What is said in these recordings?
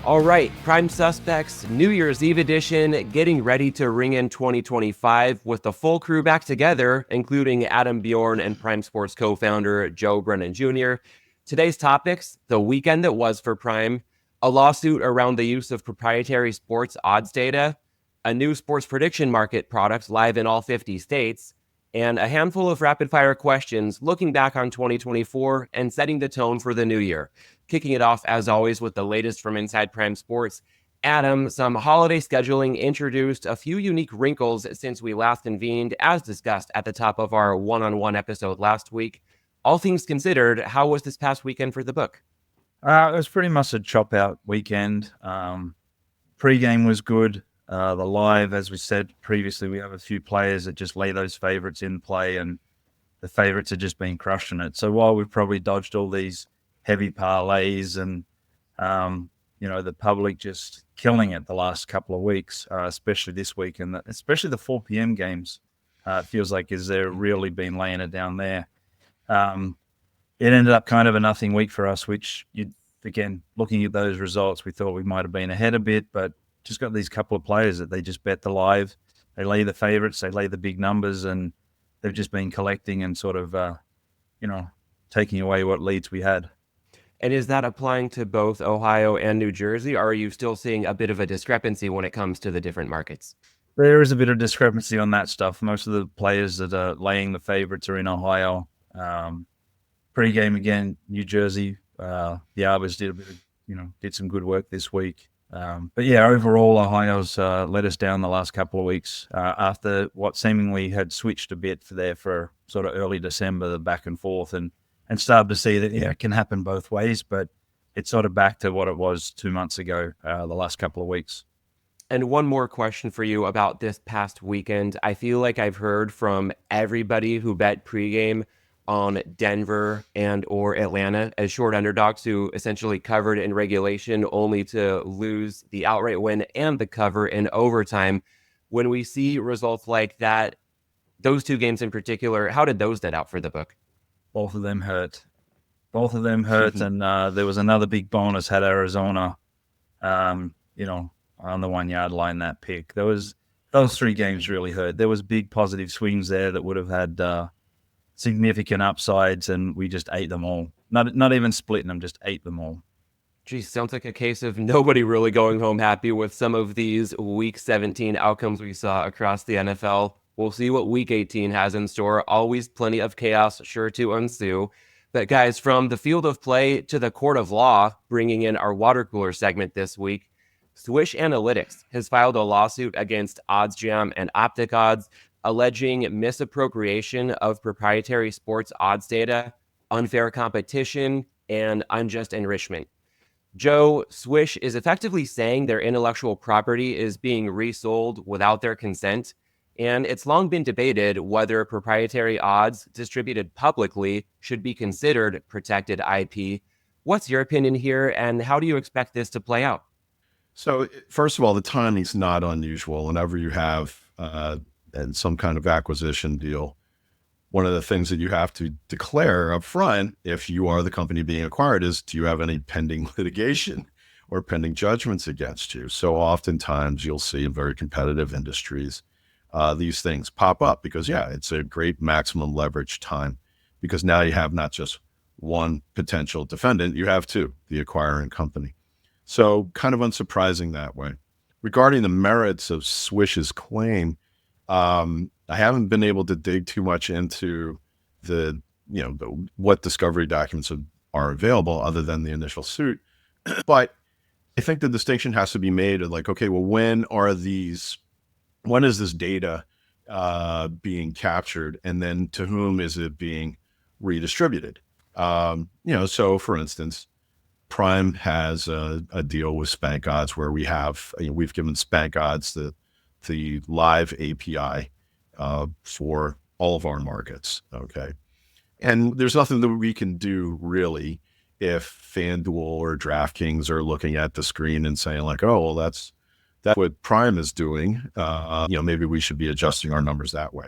All right, Prime Suspects, New Year's Eve edition, getting ready to ring in 2025 with the full crew back together, including Adam Bjorn and Prime Sports co-founder Joe Brennan Jr. Today's topics, the weekend that was for Prime, a lawsuit around the use of proprietary sports odds data, a new sports prediction market product live in all 50 states, and a handful of rapid-fire questions looking back on 2024 and setting the tone for the new year. Kicking it off, as always, with the latest from Inside Prime Sports. Adam, some holiday scheduling introduced a few unique wrinkles since we last convened, as discussed at the top of our one-on-one episode last week. All things considered, how was this past weekend for the book? It was pretty much a chop-out weekend. Pre-game was good. The live, as we said previously, we have a few players that just lay those favorites in play, and the favorites have just been crushing it. So while we've probably dodged all these heavy parlays and, the public just killing it the last couple of weeks, especially this week, and especially the 4 p.m. games, it feels like they're really been laying it down there. It ended up kind of a nothing week for us, which, again, looking at those results, we thought we might have been ahead a bit, but just got these couple of players that they just bet the live. They lay the favorites, they lay the big numbers, and they've just been collecting and sort of, taking away what leads we had. And is that applying to both Ohio and New Jersey, or are you still seeing a bit of a discrepancy when it comes to the different markets? There is a bit of discrepancy on that stuff. Most of the players that are laying the favorites are in Ohio. Pre-game again, New Jersey. The Arbors did some good work this week. But yeah, overall, Ohio's let us down the last couple of weeks after what seemingly had switched a bit for sort of early December, the back and forth, and started to see that, it can happen both ways, but it's sort of back to what it was 2 months ago, the last couple of weeks. And one more question for you about this past weekend. I feel like I've heard from everybody who bet pregame on Denver and or Atlanta as short underdogs who essentially covered in regulation only to lose the outright win and the cover in overtime. When we see results like that, those two games in particular, how did those net out for the book? Both of them hurt. And there was another big bonus had Arizona, on the 1 yard line, that pick. Those 3 games really hurt. There was big positive swings there that would have had significant upsides, and we just ate them all. Not even splitting them, just ate them all. Geez, sounds like a case of nobody really going home happy with some of these Week 17 outcomes we saw across the NFL. We'll see what Week 18 has in store. Always plenty of chaos sure to ensue. But guys, from the field of play to the court of law, bringing in our water cooler segment this week, Swish Analytics has filed a lawsuit against OddsJam and Optic Odds, alleging misappropriation of proprietary sports odds data, unfair competition, and unjust enrichment. Joe, Swish is effectively saying their intellectual property is being resold without their consent, and it's long been debated whether proprietary odds distributed publicly should be considered protected IP. What's your opinion here, and how do you expect this to play out? So, first of all, the timing's not unusual. Whenever you have some kind of acquisition deal, one of the things that you have to declare up front, if you are the company being acquired, is do you have any pending litigation or pending judgments against you? So oftentimes you'll see in very competitive industries, these things pop up because, it's a great maximum leverage time, because now you have not just one potential defendant, you have two, the acquiring company. So kind of unsurprising that way. Regarding the merits of Swish's claim, I haven't been able to dig too much into what discovery documents are available other than the initial suit. But I think the distinction has to be made of okay, well, when is this data being captured, and then to whom is it being redistributed? So for instance, Prime has a deal with Spank Odds where we've given Spank Odds the live API for all of our markets. Okay. And there's nothing that we can do really if FanDuel or DraftKings are looking at the screen and saying oh, well, that's what Prime is doing. Maybe we should be adjusting our numbers that way.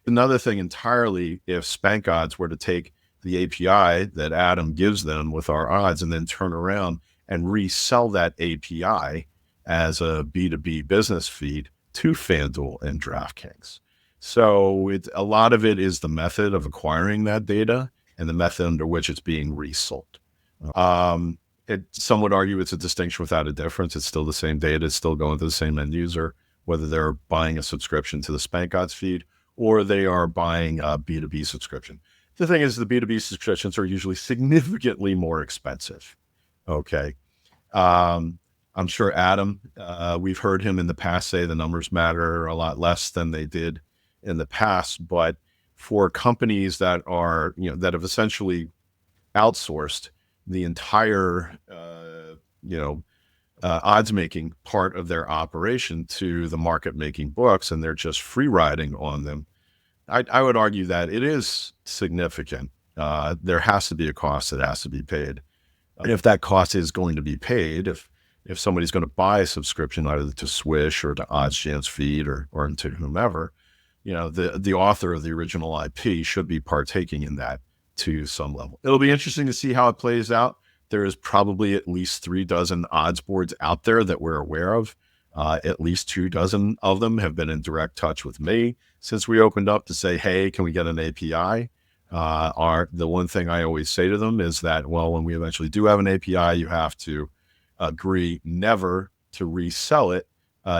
Another thing entirely, if Spank Odds were to take the API that Adam gives them with our odds and then turn around and resell that API as a B2B business feed to FanDuel and DraftKings. So a lot of it is the method of acquiring that data and the method under which it's being resold. Some would argue it's a distinction without a difference. It's still the same data. It's still going to the same end user, whether they're buying a subscription to the Spank Odds feed or they are buying a B2B subscription. The thing is, the B2B subscriptions are usually significantly more expensive. Okay. I'm sure Adam, we've heard him in the past say the numbers matter a lot less than they did in the past, but for companies that are, that have essentially outsourced the entire, odds making part of their operation to the market making books, and they're just free riding on them, I would argue that it is significant. There has to be a cost that has to be paid. And if that cost is going to be paid, if somebody's going to buy a subscription either to Swish or to OddsJam's feed or to whomever, the author of the original IP should be partaking in that to some level. It'll be interesting to see how it plays out. There is probably at least 36 odds boards out there that we're aware of. At least 24 of them have been in direct touch with me since we opened up to say, hey, can we get an API? The one thing I always say to them is that, well, when we eventually do have an API, you have to agree never to resell it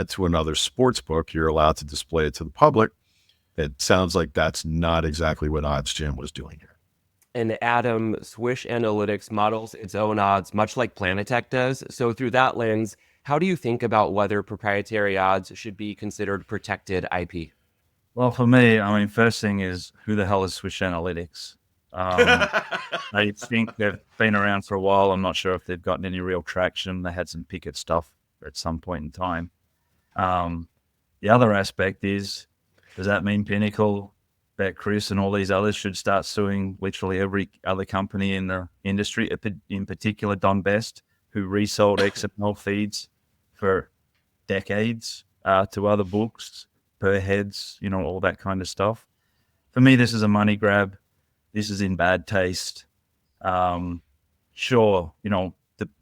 to another sports book. You're allowed to display it to the public. It sounds like that's not exactly what OddsJam was doing here. And Adam, Swish Analytics models its own odds, much like Planetech does. So through that lens, how do you think about whether proprietary odds should be considered protected IP? Well, for me, I mean, first thing is, who the hell is Swish Analytics? I think they've been around for a while. I'm not sure if they've gotten any real traction. They had some Pickett stuff at some point in time. The other aspect is, does that mean Pinnacle, BetCris, and all these others should start suing literally every other company in the industry, in particular Don Best, who resold XML feeds for decades to other books, per heads, all that kind of stuff? For me, this is a money grab. This is in bad taste. Sure,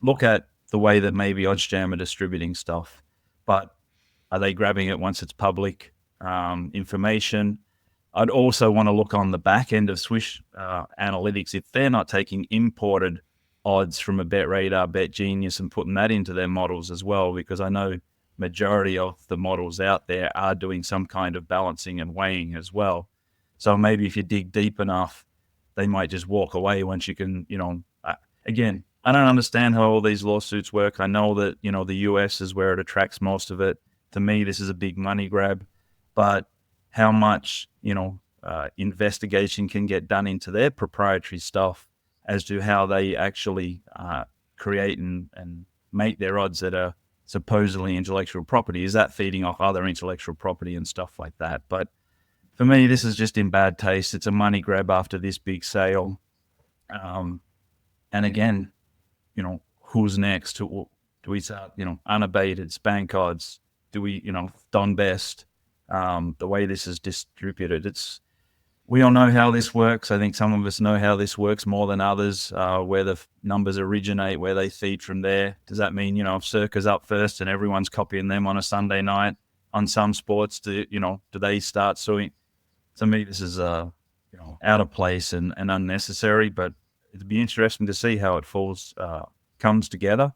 look at the way that maybe OddsJam are distributing stuff, but are they grabbing it once it's public information? I'd also want to look on the back end of Swish Analytics if they're not taking imported odds from a BetRadar, BetGenius, and putting that into their models as well, because I know majority of the models out there are doing some kind of balancing and weighing as well. So maybe if you dig deep enough, they might just walk away once you can, again, I don't understand how all these lawsuits work. I know that, the US is where it attracts most of it. To me, this is a big money grab, but how much, investigation can get done into their proprietary stuff as to how they actually create and make their odds that are supposedly intellectual property? Is that feeding off other intellectual property and stuff like that? But for me, this is just in bad taste. It's a money grab after this big sale. And again, who's next? Do we start, unabated Spank Odds? Do we, Don Best? The way this is distributed, we all know how this works. I think some of us know how this works more than others, where the numbers originate, where they feed from there. Does that mean, if Circa's up first and everyone's copying them on a Sunday night on some sports, do they start suing? To me, this is, out of place and unnecessary, but it'd be interesting to see how it comes together.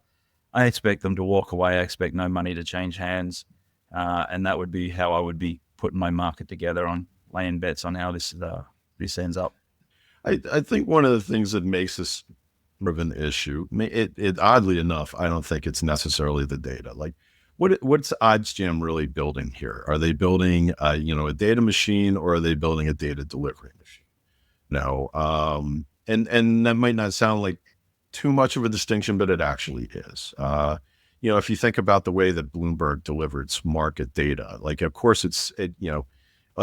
I expect them to walk away. I expect no money to change hands. And that would be how I would be putting my market together on laying bets on how this ends up. I think one of the things that makes this more of an issue, it oddly enough, I don't think it's necessarily the data. Like, what's OddsJam really building here? Are they building, a data machine, or are they building a data delivery machine? No. And that might not sound like too much of a distinction, but it actually is. If you think about the way that Bloomberg delivered its market data, like, of course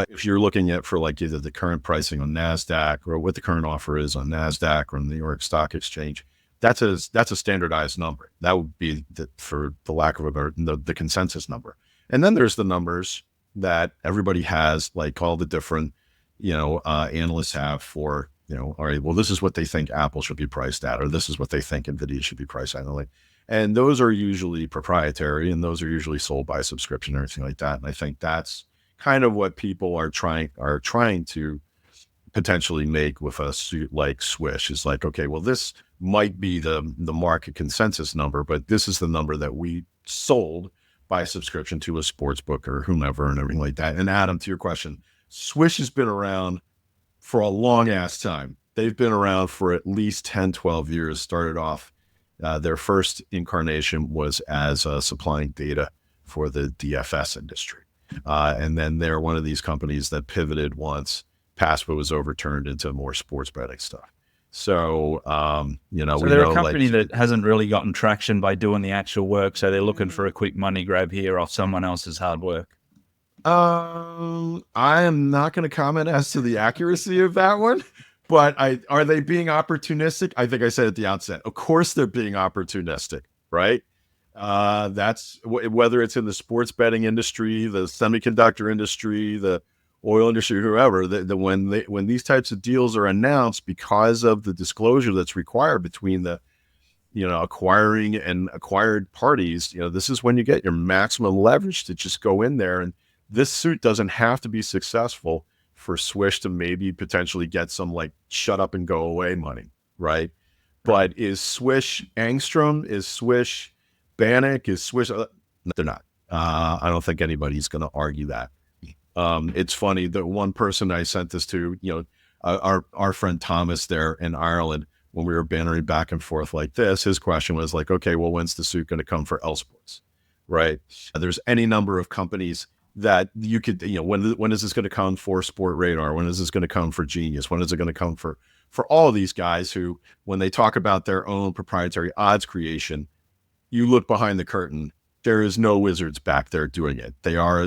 if you're looking at for like either the current pricing on NASDAQ or what the current offer is on NASDAQ or on the New York Stock Exchange, that's a standardized number. That would be for the lack of a better, the consensus number. And then there's the numbers that everybody has, like all the different, analysts have for, all right, well, this is what they think Apple should be priced at, or this is what they think NVIDIA should be priced at. And those are usually proprietary, and those are usually sold by subscription or anything like that. And I think that's kind of what people are trying to potentially make with a suit like Swish. Is like, okay, well, this might be the market consensus number, but this is the number that we sold by subscription to a sports book or whomever and everything like that. And Adam, to your question, Swish has been around for a long ass time. They've been around for at least 10, 12 years. Started off, their first incarnation was as supplying data for the DFS industry. And then they're one of these companies that pivoted once PASPA was overturned into more sports betting stuff. So, so they're a company that hasn't really gotten traction by doing the actual work. So they're looking for a quick money grab here off someone else's hard work. I am not going to comment as to the accuracy of that one, but are they being opportunistic? I think I said at the outset, of course they're being opportunistic, right? That's whether it's in the sports betting industry, the semiconductor industry, the oil industry, whoever, when these types of deals are announced, because of the disclosure that's required between the, acquiring and acquired parties, this is when you get your maximum leverage to just go in there. And this suit doesn't have to be successful for Swish to maybe potentially get some like shut up and go away money, right? But is Swish Angstrom? Is Swish Bannock? Is Swish? They're not. I don't think anybody's going to argue that. It's funny, the one person I sent this to, our friend Thomas there in Ireland, when we were bantering back and forth like this, his question was like, okay, well, when's the suit going to come for L Sports, right? There's any number of companies that you could, when is this going to come for Sport Radar? When is this going to come for Genius? When is it going to come for all these guys who, when they talk about their own proprietary odds creation, you look behind the curtain, there is no wizards back there doing it. They are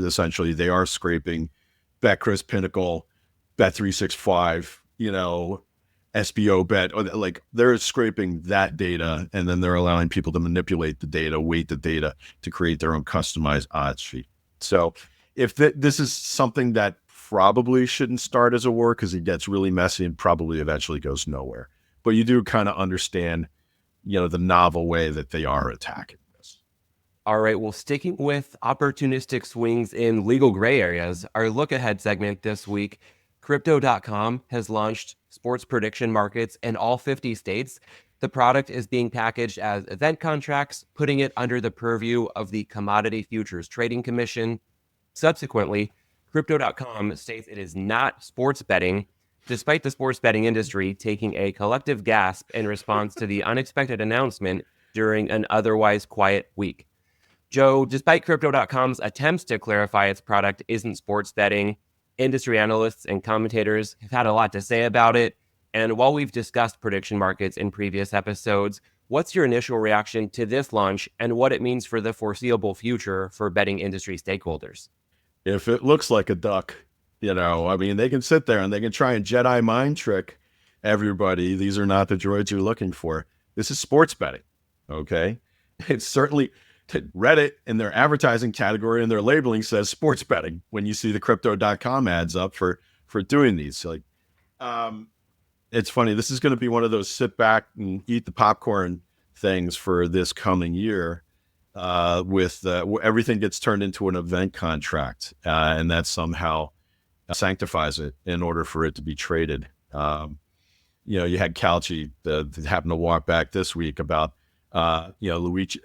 scraping BetCris, Pinnacle, Bet365, SBO Bet, like they're scraping that data, and then they're allowing people to manipulate the data, weight the data to create their own customized odds sheet. So if this is something that probably shouldn't start as a war, because it gets really messy and probably eventually goes nowhere. But you do kind of understand, the novel way that they are attacking. All right, well, sticking with opportunistic swings in legal gray areas, our look ahead segment this week, Crypto.com has launched sports prediction markets in all 50 states. The product is being packaged as event contracts, putting it under the purview of the Commodity Futures Trading Commission. Subsequently, Crypto.com states it is not sports betting, despite the sports betting industry taking a collective gasp in response to the unexpected announcement during an otherwise quiet week. Joe, despite Crypto.com's attempts to clarify its product isn't sports betting, industry analysts and commentators have had a lot to say about it. And while we've discussed prediction markets in previous episodes, what's your initial reaction to this launch and what it means for the foreseeable future for betting industry stakeholders? If it looks like a duck, they can sit there and they can try and Jedi mind trick everybody. These are not the droids you're looking for. This is sports betting, okay? It's certainly... Reddit in their advertising category and their labeling says sports betting when you see the Crypto.com ads up for doing these. It's funny. This is going to be one of those sit back and eat the popcorn things for this coming year, with everything gets turned into an event contract, and that somehow sanctifies it in order for it to be traded. You had Calci that happened to walk back this week about Luigi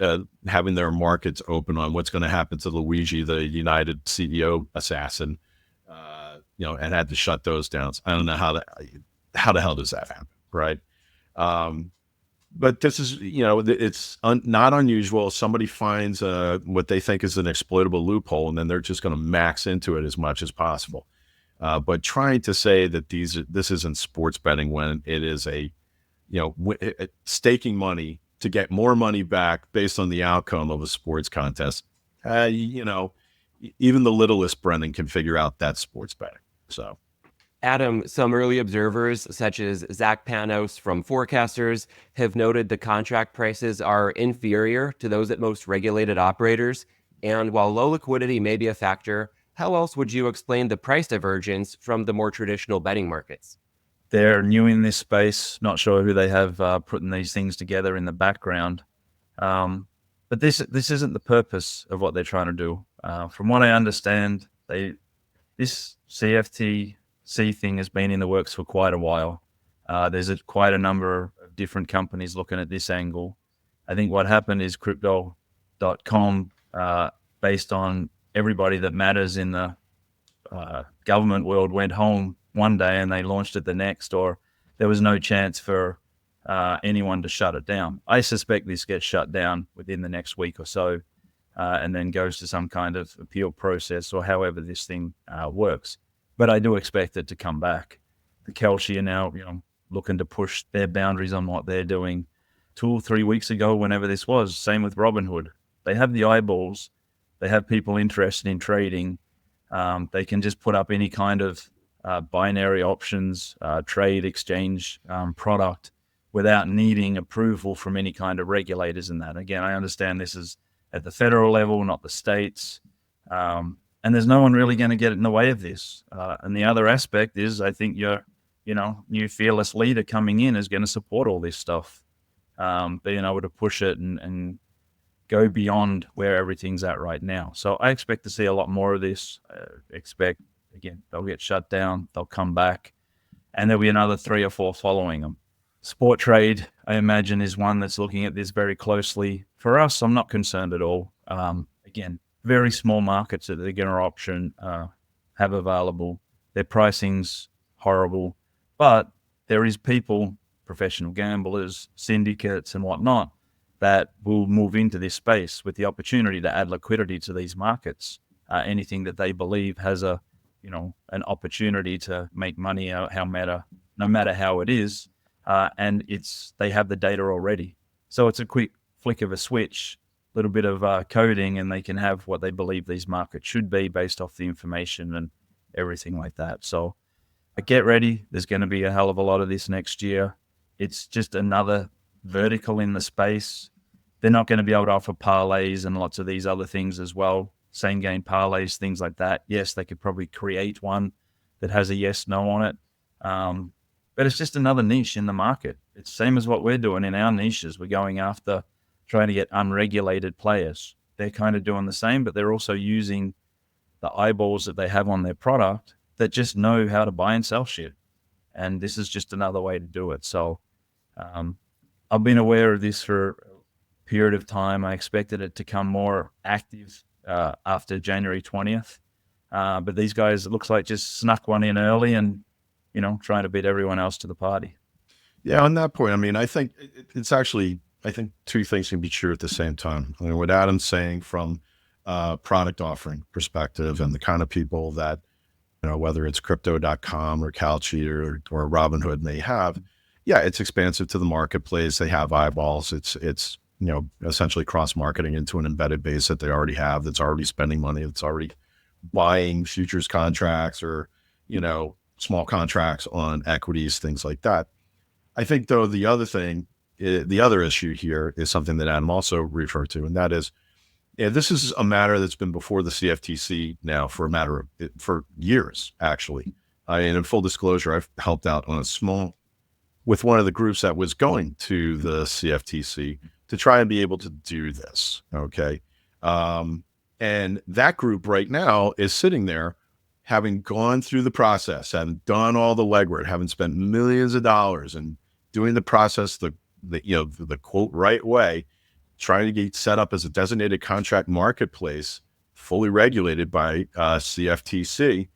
having their markets open on what's going to happen to Luigi, the United CEO assassin, and had to shut those down. So I don't know how the hell does that happen, right? But this is, it's not unusual. Somebody finds what they think is an exploitable loophole, and then they're just going to max into it as much as possible. But trying to say that this isn't sports betting when it is staking money to get more money back based on the outcome of a sports contest, even the littlest Brennan can figure out that's sports betting. So, Adam, some early observers, such as Zach Panos from Forecasters, have noted the contract prices are inferior to those at most regulated operators. And while low liquidity may be a factor, how else would you explain the price divergence from the more traditional betting markets? They're new in this space, not sure who they have putting these things together in the background. But this isn't the purpose of what they're trying to do. From what I understand, this CFTC thing has been in the works for quite a while. There's quite a number of different companies looking at this angle. I think what happened is crypto.com, based on everybody that matters in the government world, went home one day and they launched it the next, or there was no chance for anyone to shut it down. I suspect this gets shut down within the next week or so, and then goes to some kind of appeal process or however this thing works. But I do expect it to come back. The Kelshi are now, looking to push their boundaries on what they're doing. 2 or 3 weeks ago, whenever this was, same with Robinhood. They have the eyeballs. They have people interested in trading. They can just put up any kind of binary options, trade exchange product without needing approval from any kind of regulators in that. Again, I understand this is at the federal level, not the states. And there's no one really going to get in the way of this. And the other aspect is, I think your new fearless leader coming in is going to support all this stuff, being able to push it and go beyond where everything's at right now. So I expect to see a lot more of this. Again, they'll get shut down, they'll come back, and there'll be another 3 or 4 following them. Sport Trade, I imagine, is one that's looking at this very closely. For us, I'm not concerned at all. Again, very small markets that they're going to option have available. Their pricing's horrible, but there is people, professional gamblers, syndicates and whatnot, that will move into this space with the opportunity to add liquidity to these markets. Anything that they believe has an opportunity to make money out, no matter how it is, and they have the data already. So it's a quick flick of a switch, a little bit of coding, and they can have what they believe these markets should be based off the information and everything like that. So get ready. There's going to be a hell of a lot of this next year. It's just another vertical in the space. They're not going to be able to offer parlays and lots of these other things as well. Same game parlays, things like that. Yes, they could probably create one that has a yes, no on it. But it's just another niche in the market. It's the same as what we're doing in our niches. We're going after trying to get unregulated players. They're kind of doing the same, but they're also using the eyeballs that they have on their product that just know how to buy and sell shit. And this is just another way to do it. So I've been aware of this for a period of time. I expected it to come more active after January 20th. But these guys, it looks like, just snuck one in early and, trying to beat everyone else to the party. Yeah, on that point, I think it's actually, I think 2 things can be true at the same time. What Adam's saying from product offering perspective and the kind of people that, whether it's crypto.com or Calchi or Robinhood may have, yeah, it's expansive to the marketplace. They have eyeballs. It's essentially cross-marketing into an embedded base that they already have, that's already spending money, that's already buying futures contracts or, small contracts on equities, things like that. I think, though, the other issue here is something that Adam also referred to, and that is, this is a matter that's been before the CFTC now for years, actually. And in full disclosure, I've helped out with one of the groups that was going to the CFTC to try and be able to do this. Okay. And that group right now is sitting there, having gone through the process, having done all the legwork, having spent millions of dollars and doing the process the quote right way, trying to get set up as a designated contract marketplace, fully regulated by CFTC.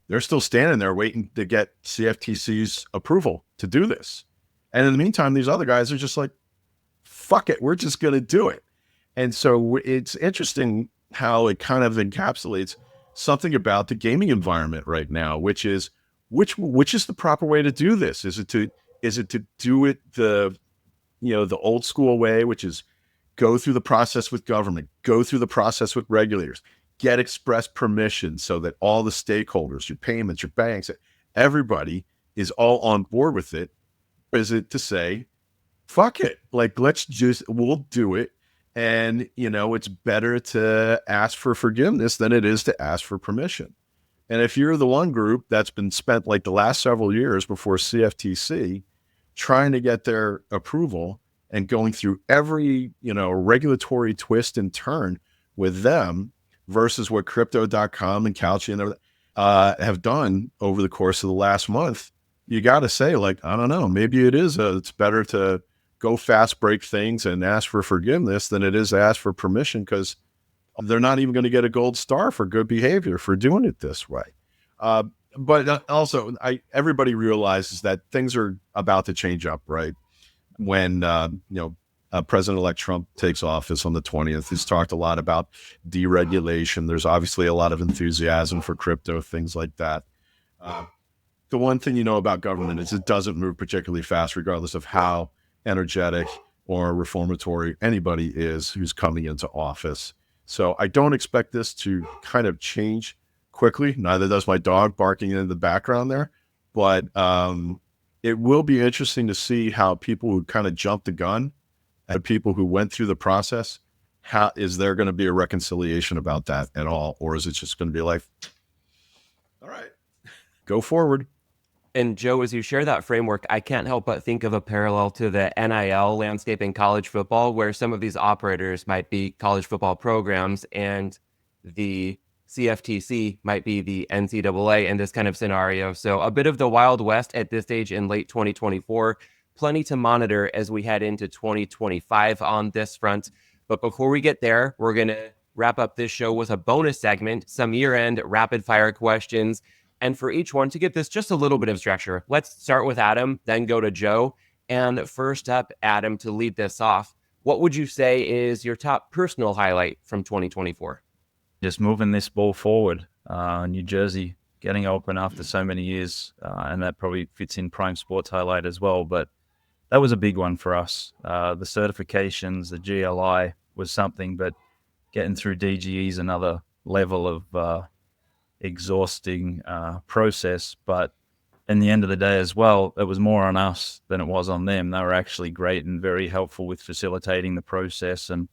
They're still standing there waiting to get CFTC's approval to do this. And in the meantime, these other guys are just like, fuck it, we're just going to do it. And so it's interesting how it kind of encapsulates something about the gaming environment right now, which is the proper way to do this? Is it to do it the old school way, which is go through the process with government, go through the process with regulators, get express permission so that all the stakeholders, your payments, your banks, everybody is all on board with it? Or is it to say, fuck it, we'll do it. And, it's better to ask for forgiveness than it is to ask for permission. And if you're the one group that's been spent like the last several years before CFTC trying to get their approval and going through every, regulatory twist and turn with them versus what crypto.com and Couchy and everything have done over the course of the last month, you got to say, like, I don't know, maybe it's better to go fast break things and ask for forgiveness than it is to ask for permission, because they're not even going to get a gold star for good behavior for doing it this way. But also, everybody realizes that things are about to change up, right? When, President-elect Trump takes office on the 20th, he's talked a lot about deregulation. There's obviously a lot of enthusiasm for crypto, things like that. The one thing you know about government is it doesn't move particularly fast, regardless of how energetic or reformatory anybody is who's coming into office. So I don't expect this to kind of change quickly. Neither does my dog barking in the background there. But it will be interesting to see how people who kind of jumped the gun and people who went through the process, how is there going to be a reconciliation about that at all? Or is it just going to be like, all right, go forward? And Joe, as you share that framework, I can't help but think of a parallel to the NIL landscape in college football, where some of these operators might be college football programs and the CFTC might be the NCAA in this kind of scenario. So a bit of the Wild West at this stage in late 2024, plenty to monitor as we head into 2025 on this front. But before we get there, we're going to wrap up this show with a bonus segment, some year-end rapid fire questions. And for each one, to give this just a little bit of structure, let's start with Adam, then go to Joe. And first up, Adam, to lead this off, what would you say is your top personal highlight from 2024? Just moving this ball forward. New Jersey getting open after so many years, and that probably fits in Prime Sports highlight as well. But that was a big one for us. The certifications, the GLI was something, but getting through DGE is another level of exhausting process. But in the end of the day as well, it was more on us than it was on them. They were actually great and very helpful with facilitating the process and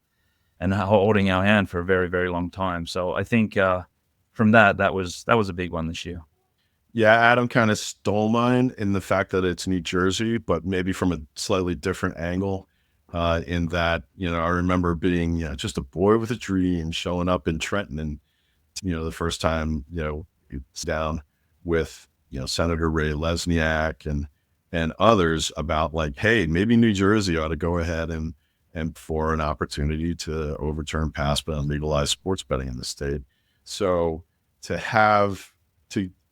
holding our hand for a very, very long time. So I think from that was a big one this year. Yeah, Adam kind of stole mine in the fact that it's New Jersey, but maybe from a slightly different angle. In that, I remember being just a boy with a dream, showing up in Trenton, and the first time it's down with Senator Ray Lesniak and others about, like, hey, maybe New Jersey ought to go ahead and for an opportunity to overturn past and legalize sports betting in the state. So to have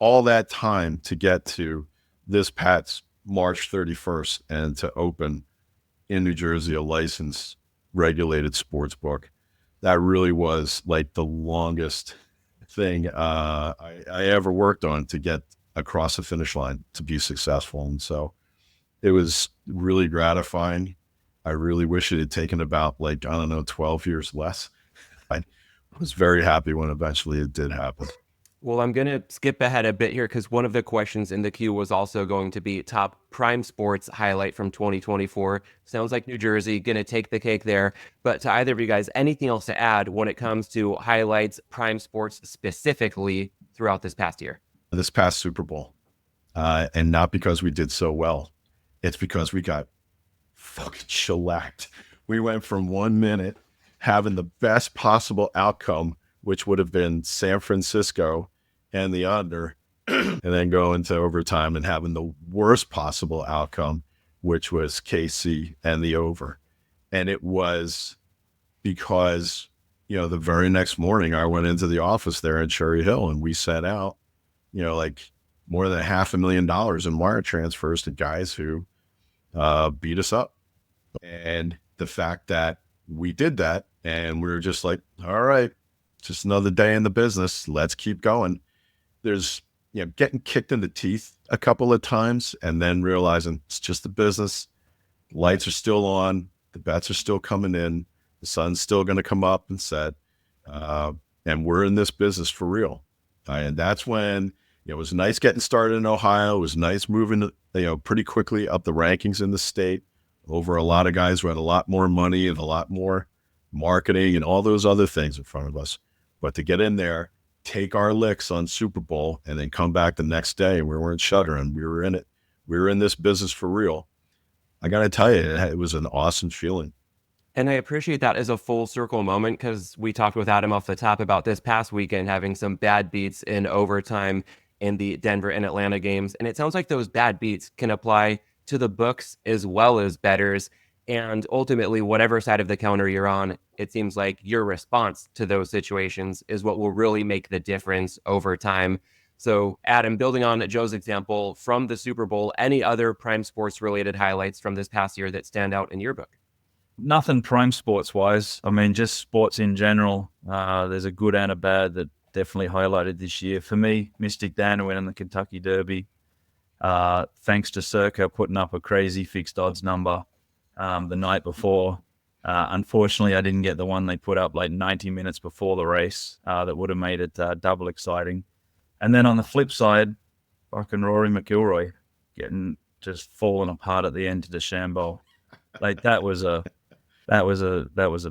all that time to get to this past March 31st and to open in New Jersey a licensed regulated sports book, that really was like the longest thing I ever worked on to get across the finish line to be successful. And so it was really gratifying. I really wish it had taken about 12 years less. I was very happy when eventually it did happen. Well, I'm going to skip ahead a bit here because one of the questions in the queue was also going to be top Prime Sports highlight from 2024. Sounds like New Jersey going to take the cake there. But to either of you guys, anything else to add when it comes to highlights, Prime Sports specifically throughout this past year? This past Super Bowl. And not because we did so well. It's because we got fucking shellacked. We went from 1 minute having the best possible outcome, which would have been San Francisco and the under, and then go into overtime and having the worst possible outcome, which was KC and the over. And it was because, the very next morning I went into the office there in Cherry Hill and we sent out, more than $500,000 in wire transfers to guys who beat us up. And the fact that we did that and we were just like, all right, just another day in the business. Let's keep going. There's, getting kicked in the teeth a couple of times and then realizing it's just the business. Lights are still on. The bets are still coming in. The sun's still going to come up and set. And we're in this business for real. And that's when it was nice getting started in Ohio. It was nice moving, pretty quickly up the rankings in the state over a lot of guys who had a lot more money and a lot more marketing and all those other things in front of us. But to get in there, take our licks on Super Bowl, and then come back the next day and we weren't shuddering. We were in it. We were in this business for real. I got to tell you, it was an awesome feeling. And I appreciate that as a full circle moment because we talked with Adam off the top about this past weekend having some bad beats in overtime in the Denver and Atlanta games. And it sounds like those bad beats can apply to the books as well as bettors. And ultimately, whatever side of the counter you're on, it seems like your response to those situations is what will really make the difference over time. So, Adam, building on Joe's example from the Super Bowl, any other prime sports related highlights from this past year that stand out in your book? Nothing prime sports wise. I mean, just sports in general. There's a good and a bad that definitely highlighted this year. For me, Mystic Dan winning the Kentucky Derby. Thanks to Circa putting up a crazy fixed odds number the night before. Unfortunately, I didn't get the one they put up like 90 minutes before the race that would have made it double exciting. And then on the flip side, fucking Rory McIlroy getting just falling apart at the end to DeChambeau. Like that was a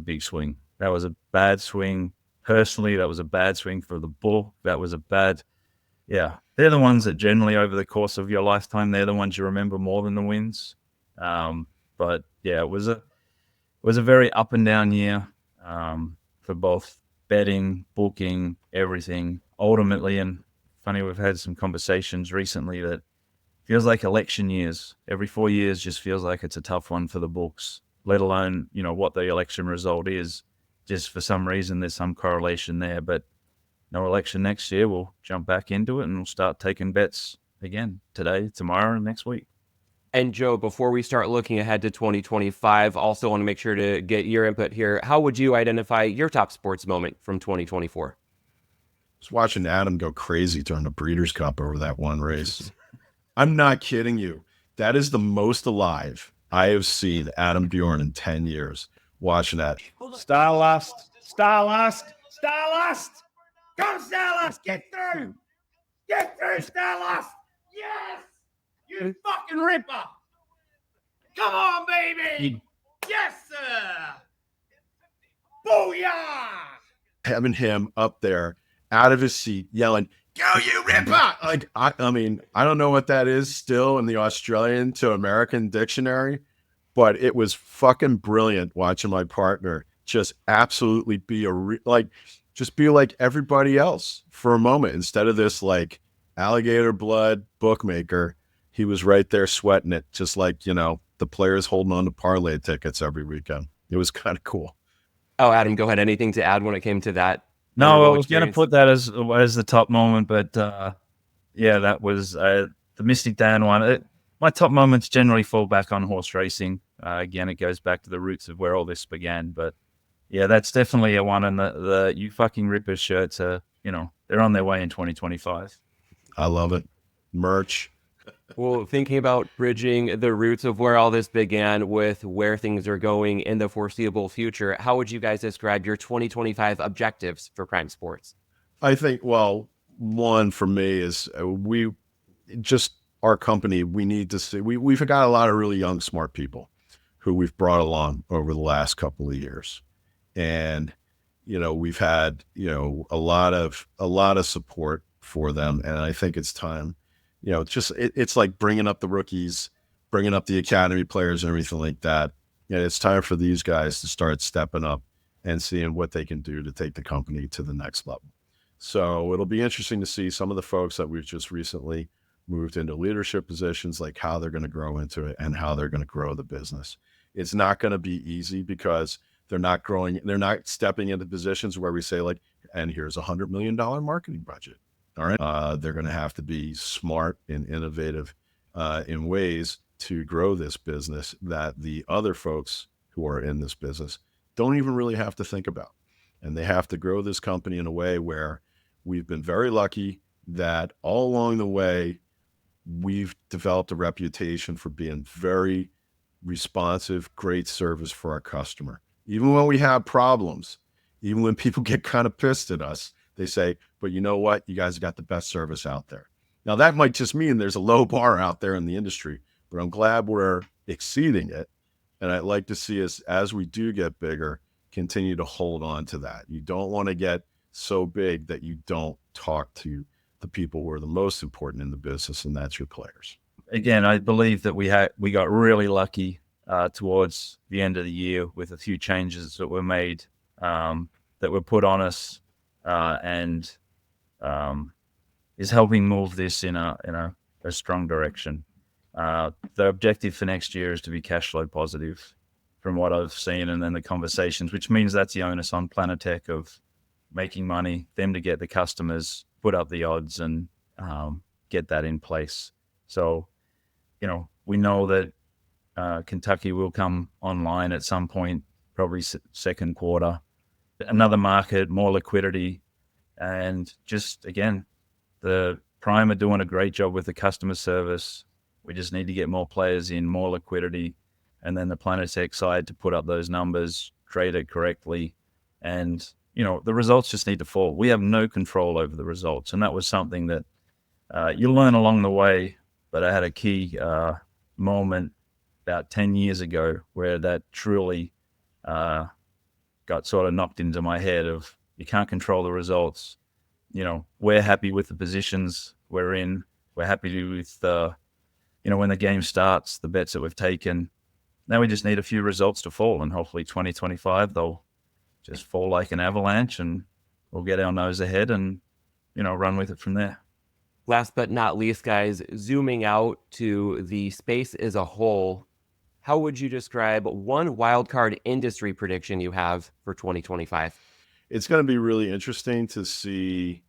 big swing. That was a bad swing. Personally, that was a bad swing for the bull. That was a bad, yeah. They're the ones that generally over the course of your lifetime, they're the ones you remember more than the wins. But yeah, it was a very up and down year for both betting, booking, everything. Ultimately, and funny, we've had some conversations recently that feels like election years. Every 4 years just feels like it's a tough one for the books, let alone, what the election result is. Just for some reason, there's some correlation there. But no election next year, we'll jump back into it and we'll start taking bets again today, tomorrow, and next week. And Joe, before we start looking ahead to 2025, also want to make sure to get your input here. How would you identify your top sports moment from 2024? I was watching Adam go crazy during the Breeders' Cup over that one race. I'm not kidding you. That is the most alive I have seen Adam Bjorn in 10 years watching that. Stardust! Come, Stardust! Get through! Stardust! Yes! You fucking ripper! Come on, baby! Yes, sir! Booyah! Having him up there out of his seat yelling, "Go, you ripper!" Like, I mean, I don't know what that is still in the Australian to American dictionary, but it was fucking brilliant watching my partner just absolutely be just be like everybody else for a moment. Instead of this like alligator blood bookmaker, he was right there sweating it, just like, the players holding on to parlay tickets every weekend. It was kind of cool. Oh, Adam, go ahead. Anything to add when it came to that? No, I was going to put that as the top moment, but yeah, that was the Mystic Dan one. My top moments generally fall back on horse racing. Again, it goes back to the roots of where all this began. But yeah, that's definitely a one. And the "You fucking rippers" shirts are, they're on their way in 2025. I love it. Merch. Well, thinking about bridging the roots of where all this began with where things are going in the foreseeable future, how would you guys describe your 2025 objectives for Prime Sports? I think, well, one for me is our company, we need to see, we've got a lot of really young, smart people who we've brought along over the last couple of years. And, we've had, a lot of support for them. And I think it's time, it's like bringing up the rookies, bringing up the academy players and everything like that. It's time for these guys to start stepping up and seeing what they can do to take the company to the next level. So it'll be interesting to see some of the folks that we've just recently moved into leadership positions, like how they're going to grow into it and how they're going to grow the business. It's not going to be easy because they're not stepping into positions where we say like, and here's $100 million marketing budget. All right. They're going to have to be smart and innovative in ways to grow this business that the other folks who are in this business don't even really have to think about. And they have to grow this company in a way where we've been very lucky that all along the way, we've developed a reputation for being very responsive, great service for our customer. Even when we have problems, even when people get kind of pissed at us, they say, but you know what? You guys got the best service out there. Now, that might just mean there's a low bar out there in the industry, but I'm glad we're exceeding it. And I'd like to see us, as we do get bigger, continue to hold on to that. You don't want to get so big that you don't talk to the people who are the most important in the business, and that's your players. again, I believe that we got really lucky towards the end of the year with a few changes that were made, that were put on us, and is helping move this in a strong direction. The objective for next year is to be cash flow positive, from what I've seen, and then the conversations, which means that's the onus on Planetech of making money, them to get the customers, put up the odds, and get that in place. So, we know that Kentucky will come online at some point, probably second quarter. Another market, more liquidity, and just, again, the Prime are doing a great job with the customer service. We just need to get more players in, more liquidity, and then the Planetech side to put up those numbers, trade it correctly, and the results just need to fall. We have no control over the results, and that was something that you learn along the way. But I had a key moment about 10 years ago where that truly got sort of knocked into my head of, you can't control the results. We're happy with the positions we're in. We're happy with when the game starts, the bets that we've taken. Now we just need a few results to fall, and hopefully 2025 they'll just fall like an avalanche, and we'll get our nose ahead and run with it from there. Last but not least, guys, zooming out to the space as a whole, how would you describe one wildcard industry prediction you have for 2025? It's going to be really interesting to see.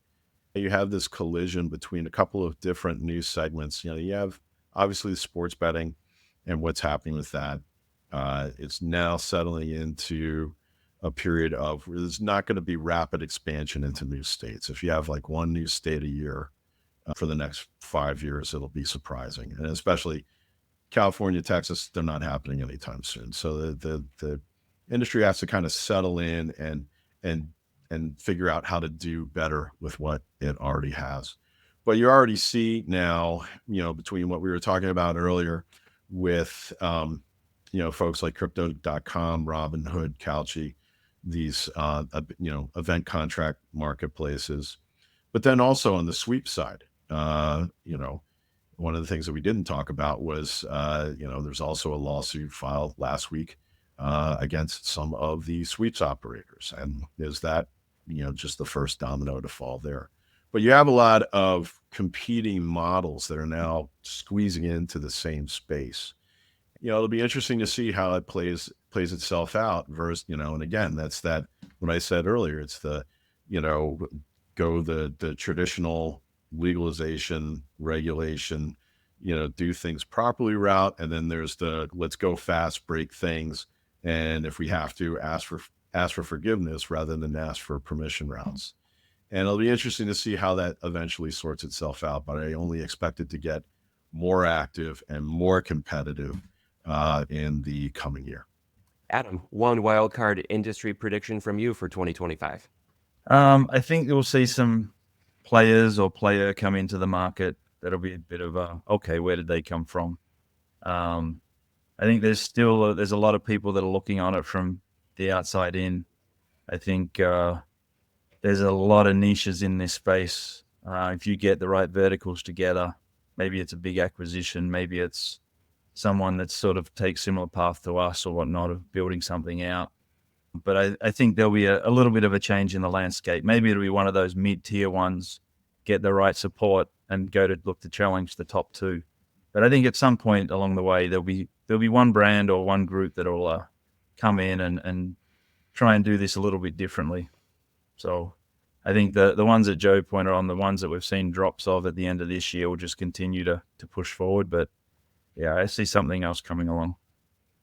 You have this collision between a couple of different news segments. You have obviously the sports betting and what's happening with that. It's now settling into a period of where there's not going to be rapid expansion into new states. If you have like one new state a year for the next 5 years, it'll be surprising. And especially California, Texas, they're not happening anytime soon. So the industry has to kind of settle in and figure out how to do better with what it already has. But you already see now, between what we were talking about earlier with, folks like crypto.com, Robinhood, Calci, these, event contract marketplaces. But then also on the sweep side, one of the things that we didn't talk about was, there's also a lawsuit filed last week against some of the sweeps operators. And is that, just the first domino to fall there. But you have a lot of competing models that are now squeezing into the same space. It'll be interesting to see how it plays itself out versus, and again, that's what I said earlier. It's the, go the traditional legalization, regulation, do things properly route. And then there's the, let's go fast, break things. And if we have to, ask for forgiveness rather than ask for permission routes. And it'll be interesting to see how that eventually sorts itself out. But I only expect it to get more active and more competitive in the coming year. Adam, one wildcard industry prediction from you for 2025. I think you'll see some player come into the market. That'll be a bit of okay, where did they come from? I think there's a lot of people that are looking on it from the outside in. I think there's a lot of niches in this space. If you get the right verticals together, maybe it's a big acquisition, maybe it's someone that sort of takes similar path to us or whatnot of building something out. But I think there'll be a little bit of a change in the landscape. Maybe it'll be one of those mid-tier ones, get the right support and go to look to challenge the top two. But I think at some point along the way, there'll be one brand or one group that'll come in and try and do this a little bit differently. So I think the ones that Joe pointed on, the ones that we've seen drops of at the end of this year will just continue to push forward. But yeah, I see something else coming along.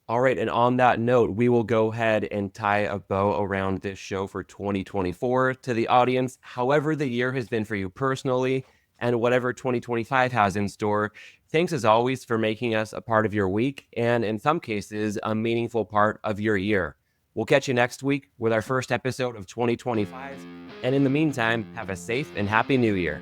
All right. And on that note, we will go ahead and tie a bow around this show for 2024 to the audience. However the year has been for you personally and whatever 2025 has in store, thanks as always for making us a part of your week and in some cases, a meaningful part of your year. We'll catch you next week with our first episode of 2025. And in the meantime, have a safe and happy new year.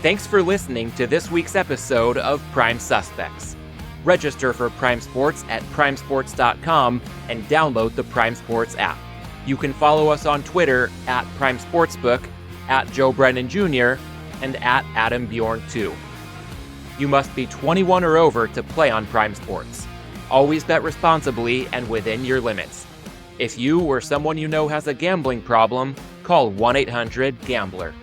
Thanks for listening to this week's episode of Prime Suspects. Register for Prime Sports at primesports.com and download the Prime Sports app. You can follow us on Twitter at Prime Sportsbook, at Joe Brennan Jr., and at Adam Bjorn 2. You must be 21 or over to play on Prime Sports. Always bet responsibly and within your limits. If you or someone you know has a gambling problem, call 1-800-GAMBLER.